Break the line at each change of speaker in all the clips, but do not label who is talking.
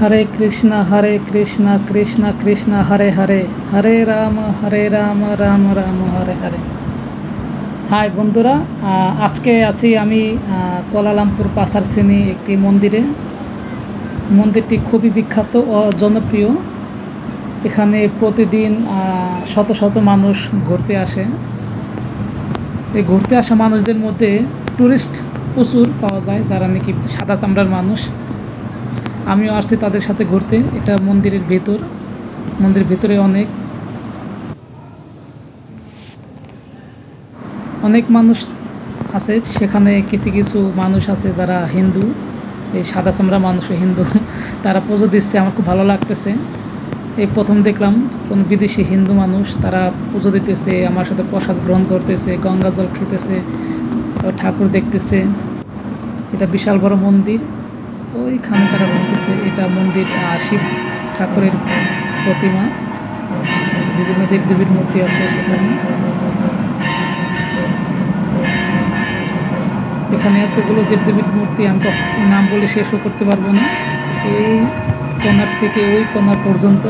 হরে Krishna Krishna Krishna Hare Hare Hare Ram Ram Ram Hare Hare. High বন্ধুরা, আজকে আছি আমি কুয়ালালামপুর পাসারসিনি একটি মন্দিরে। মন্দিরটি খুবই বিখ্যাত ও জনপ্রিয়। এখানে প্রতিদিন শত শত মানুষ ঘুরতে আসে। এই ঘুরতে আসা মানুষদের মধ্যে ট্যুরিস্ট প্রচুর পাওয়া যায়, যারা নাকি সাদা চামড়ার মানুষ। আমিও আসছি তাদের সাথে ঘুরতে। এটা মন্দিরের ভেতর, মন্দিরের ভেতরে অনেক মানুষ আছে। সেখানে কিছু কিছু মানুষ আছে যারা হিন্দু, এই সাদা চামড়া মানুষও হিন্দু। তারা পুজো দিচ্ছে, আমার খুব ভালো লাগতেছে। এই প্রথম দেখলাম কোনো বিদেশি হিন্দু মানুষ, তারা পুজো দিতেছে, আমার সাথে প্রসাদ গ্রহণ করতেছে, গঙ্গা জল খেতেছে, ঠাকুর দেখতেছে। এটা বিশাল বড় মন্দির, ওইখানে তারা ঘুরতেছে। এটা মন্দির, শিব ঠাকুরের প্রতিমা, বিভিন্ন দেবদেবীর মূর্তি আছে সেখানে। এখানে এতগুলো দেবদেবীর মূর্তি, আমি নাম বলে শেষও করতে পারবো না। এই কোণার থেকে ওই কোণার পর্যন্ত।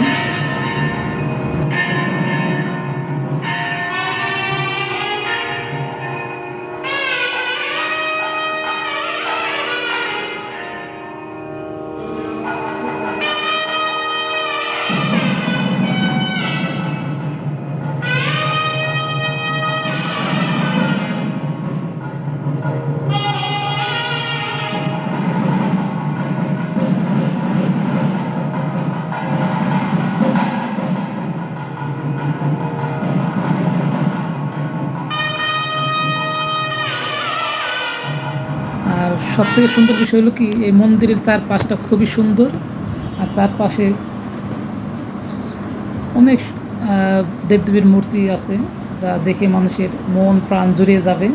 আর সবথেকে সুন্দর বিষয় হলো কি, এই মন্দিরের চারপাশটা খুবই সুন্দর। আর চারপাশে অনেক দেবদেবীর মূর্তি আছে, যা দেখে মানুষের মন প্রাণ জুড়িয়ে যাবে।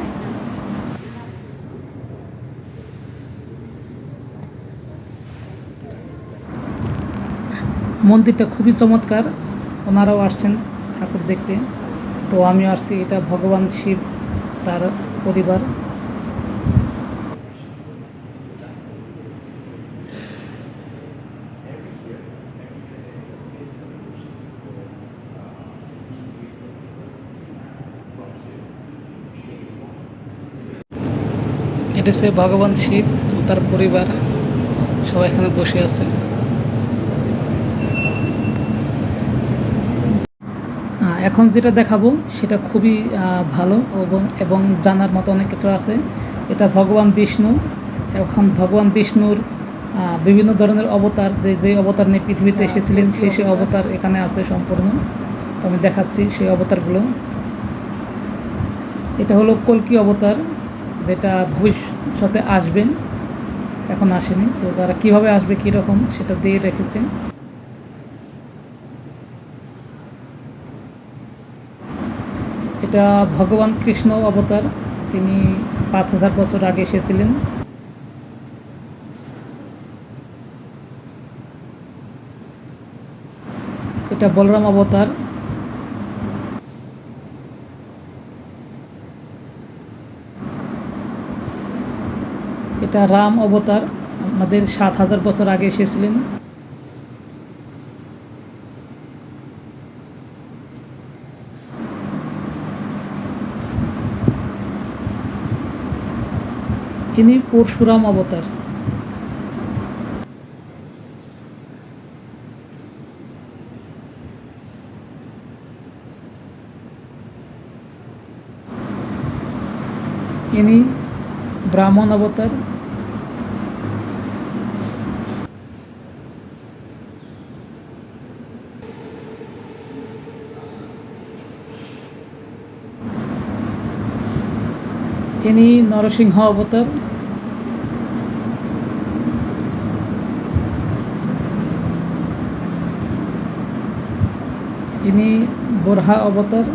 মন্দিরটা খুবই চমৎকার। ওনারাও আসছেন ঠাকুর দেখতে, তো আমিও আসছি। এটা ভগবান শিব, তার পরিবার। এটা হচ্ছে ভগবান শিব ও তার পরিবার, সবাই এখানে বসে আছে। এখন যেটা দেখাবো সেটা খুবই ভালো এবং জানার মতো অনেক কিছু আছে। এটা ভগবান বিষ্ণু। এখন ভগবান বিষ্ণুর বিভিন্ন ধরনের অবতার, যে অবতার নিয়ে পৃথিবীতে এসেছিলেন, সেই অবতার এখানে আছে সম্পূর্ণ। তো আমি দেখাচ্ছি সেই অবতারগুলো। এটা হলো কল্কি অবতার, যেটা ভবিষ্যতে আসবে, এখন আসেনি। তো তারা কীভাবে আসবে, কীরকম, সেটা দিয়ে রেখেছে। এটা ভগবান কৃষ্ণ অবতার, তিনি 5000 বছর আগে এসেছিলেন। এটা বলরাম অবতার। এটা রাম অবতার, আমাদের 7000 বছর আগে এসেছিলেন। ইনি পরশুরাম অবতার। ইনি ব্রাহ্মণ অবতার। ইনি নরসিংহ অবতার। ইনি বরহা অবতার।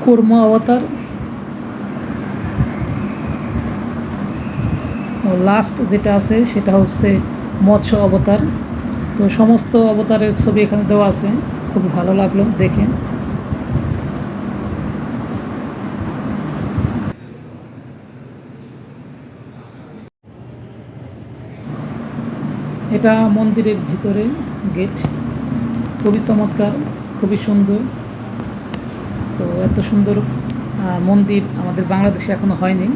কুর্ম অবতার। ও লাস্ট যেটা আছে সেটা হচ্ছে মৎস্য অবতার। তো সমস্ত অবতারের ছবি এখানে দেওয়া আছে, খুব ভালো লাগলো দেখে। এটা মন্দিরের ভিতরে গেট, খুবই চমৎকার, খুবই সুন্দর। তো এত সুন্দর মন্দির আমাদের বাংলাদেশে এখনো হয়নি,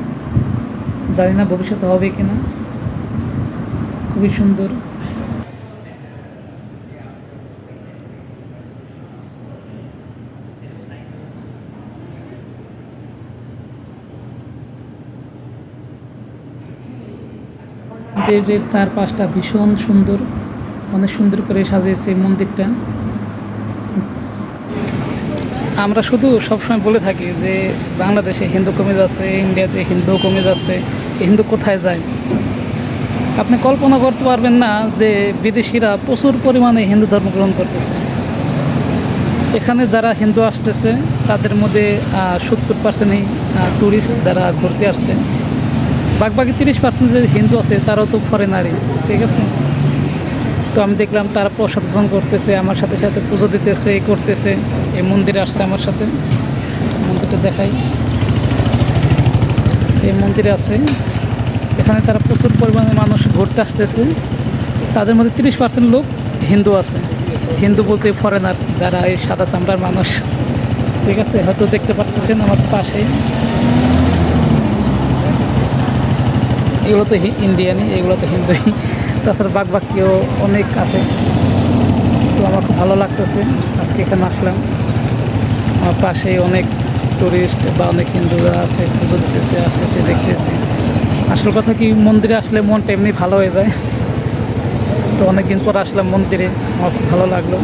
জানি না ভবিষ্যতে হবে কিনা। খুবই সুন্দর। মন্দিরের চারপাশটা ভীষণ সুন্দর, অনেক সুন্দর করে সাজিয়েছে মন্দিরটা। আমরা শুধু সবসময় বলে থাকি যে বাংলাদেশে হিন্দু কমে যাচ্ছে, ইন্ডিয়াতে হিন্দু কমে যাচ্ছে, হিন্দু কোথায় যায়। আপনি কল্পনা করতে পারবেন না যে বিদেশিরা প্রচুর পরিমাণে হিন্দু ধর্ম গ্রহণ করতেছে। এখানে যারা হিন্দু আসতেছে তাদের মধ্যে 70%ই ট্যুরিস্ট যারা ঘুরতে আসছে, বাকি 30% যে হিন্দু আছে তারাও তো ফরেনারই, ঠিক আছে। তো আমি দেখলাম তারা প্রসাদ গ্রহণ করতেছে, আমার সাথে সাথে পুজো দিতেছে, করতেছে। এই মন্দিরে আসছে আমার সাথে, মন্দিরটা দেখাই। এই মন্দিরে আছে, এখানে তারা প্রচুর পরিমাণে মানুষ ঘুরতে আসতেছে। তাদের মধ্যে 30% লোক হিন্দু আছে। হিন্দু বলতে ফরেনার, যারা এই সাদা চামড়ার মানুষ, ঠিক আছে। হয়তো দেখতে পাচ্ছেন আমার পাশে, এগুলো তো ইন্ডিয়ানই, এগুলো তো হিন্দুই। তাছাড়া বাকিও অনেক আছে। তো আমার খুব ভালো লাগতেছে, আজকে এখানে আসলাম। আমার পাশে অনেক টুরিস্ট বা অনেক হিন্দুরা আছে, পুজো দিতেছে, আসতেছে, দেখতেছে। আসল কথা কি, মন্দিরে আসলে মনটা এমনি ভালো হয়ে যায়। তো অনেকদিন পর আসলাম মন্দিরে, আমার খুব ভালো লাগলো।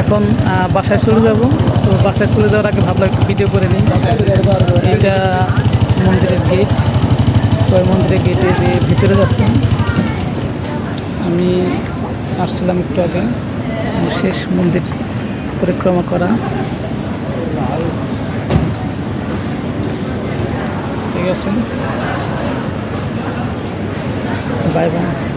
এখন বাসায় চলে যাব। তো বাসায় চলে যাওয়ার আগে ভাবলাম একটু ভিডিও করে নিই। এটা মন্দিরের গেট। তো ওই মন্দিরের গেটে যে ভিতরে যাচ্ছি, আমি আসছিলাম একটু আগে। শেষ মন্দির পরিক্রমা করা, ঠিক আছে। Bye bye.